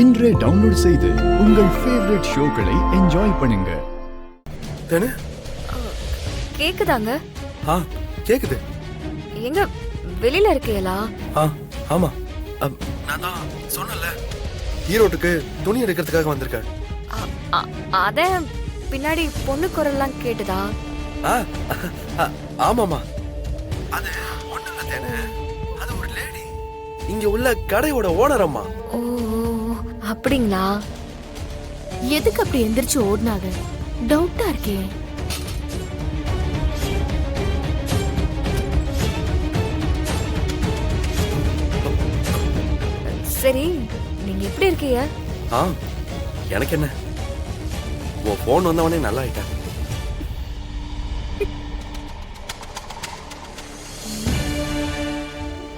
இன்றே டவுன்லோட் செய்து உங்கள் ஃபேவரட் ஷோக்களை என்ஜாய் பண்ணுங்க. தானே கேக்குதாங்க? கேக்குது. எங்க வெளியில இருக்கீங்களா? ஆமா. நான் தான் சொன்னல ஈரோட்டுக்கு துணி எடுக்கிறதுக்காக வந்திருக்கேன். அத பின்னாடி பொண்ணு குரல்லாம் கேட்டுதா? ஆமாமா. அது ஒண்ணுல தானே, அது ஒரு லேடி, இங்க உள்ள கடையோட ஓனர் அம்மா. ஓ அப்படிங்களா? எதுக்கு அப்படி எந்திரிச்சு ஓடுனாங்க? டவுட்டா இருக்கே. சரி, நீங்க எப்படி இருக்கீங்க? எனக்கு என்ன, உன் போன் வந்தவனே நல்லா ஆயிட்டேன்.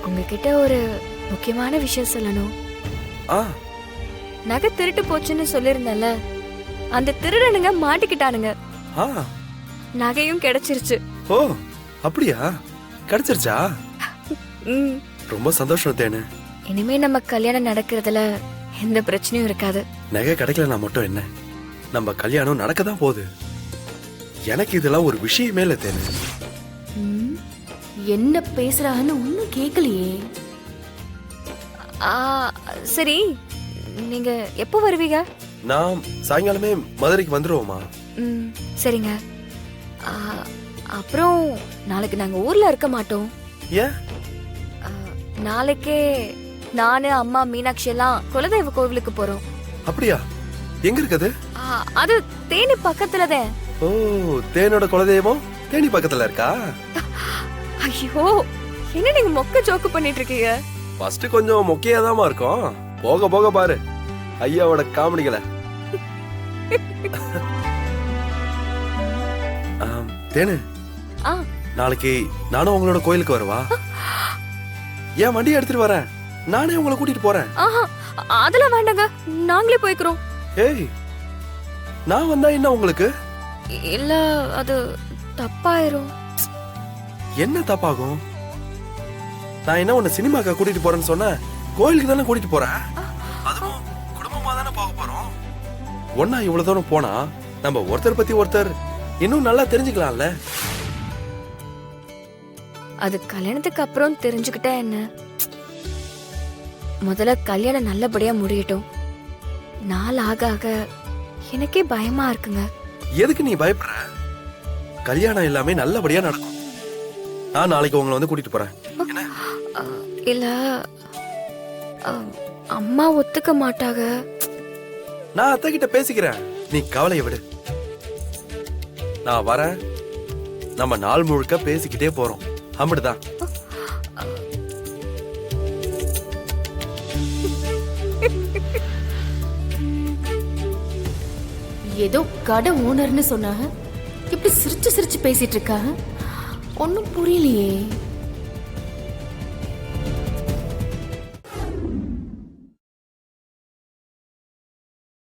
உங்ககிட்ட ஒரு முக்கியமான விஷயம் சொல்லணும். நகை திருட்டு போச்சுன்னு சொல்லிருந்தல, அந்த திருடனுங்க மாட்டிக்கிட்டானுங்க. நகையும் கிடைச்சிருச்சு. ஓ அப்படியா? கிடைச்சிருச்சா? ரொம்ப சந்தோஷம் தேனு. இனிமே நம்ம கல்யாணம் நடக்கிறதுல எந்த பிரச்சனையும் இருக்காது. நகை கிடைக்கலனா மட்டும் என்ன, நம்ம கல்யாணம் நடக்கதான் போகுது. எனக்கு இதெல்லாம் ஒரு விஷயமே இல்ல தேனு. என்ன பேசுறான்னு ஒன்னும் கேக்கலையே. சரி, நீங்க எப்போ வருவீங்க? நான் சாயங்காலமே மதுரைக்கு வந்துருவோமா? சரிங்க. அப்புறம் நாளைக்கு நாங்க ஊர்ல இருக்க மாட்டோம். ஏன்? நாளைக்கே நானு அம்மா மீனாட்சி எல்லாம் குலதெய்வ கோவிலுக்கு போறோம். அப்படியா? எங்க இருக்குது? அது தேனி பக்கத்துலதான். ஓ, தேனோட குலதெய்வம் தேனி பக்கத்துல இருக்கா? ஐயோ, என்ன நீங்க மொக்க ஜோக்கு பண்ணிட்டு இருக்கீங்க? ஃபர்ஸ்ட் கொஞ்சம் மொக்கையாதாமா இருக்கும், போக போக பாரு ஐயாவோட காமெடிகளை. தேனு, நாளைக்கு நானும் உங்களோட கோயிலுக்கு வரவா? ஏன் வண்டி எடுத்துட்டு வரேன், நானே உங்களை கூட்டிட்டு போறேன். அதெல்லாம் வேண்டாங்க, நாங்களே போய்க்கிறோம். ஏய், நான் வந்தா என்ன உங்களுக்கு? இல்ல, அது தப்பாயிரும். என்ன தப்பாகும்? நான் என்ன உன்னை சினிமாக்கா கூட்டிட்டு போறேன்னு சொன்ன, கோயிலுக்கு தானே கூட்டிட்டு போறேன். அதுவும் குடும்பமா தானே போக போறோம். ஒன்னா இவ்வளவு தூரம் போனா நம்ம ஒருத்தர் பத்தி ஒருத்தர் இன்னும் நல்லா தெரிஞ்சுக்கலாம்ல. அது கல்யாணத்துக்கு அப்புறம் தெரிஞ்சுக்கிட்டா என்ன? முதல்ல கல்யாணம் நல்லபடியா முடியட்டும். நாள் ஆக ஆக எனக்கே பயமா இருக்குங்க. எதுக்கு நீ பயப்படுற? கல்யாணம் எல்லாமே நல்லபடியா நடக்கும். நான் நாளைக்கு உங்களை வந்து கூட்டிட்டு போறேன். இல்ல, அம்மா ஒத்துக்க மாட்டாங்க. நான் அத்தை கிட்ட பேசிக்கிறேன், நீ கவலையை விடு. நான் வரேன், நம்ம நாள் முழுக்க பேசிக்கிட்டே போறோம். அப்படிதான். ஏதோ கடை ஓனர்னு சொன்னாங்க, இப்படி சிரிச்சு சிரிச்சு பேசிட்டு இருக்காங்க. ஒன்னும் புரியலையே.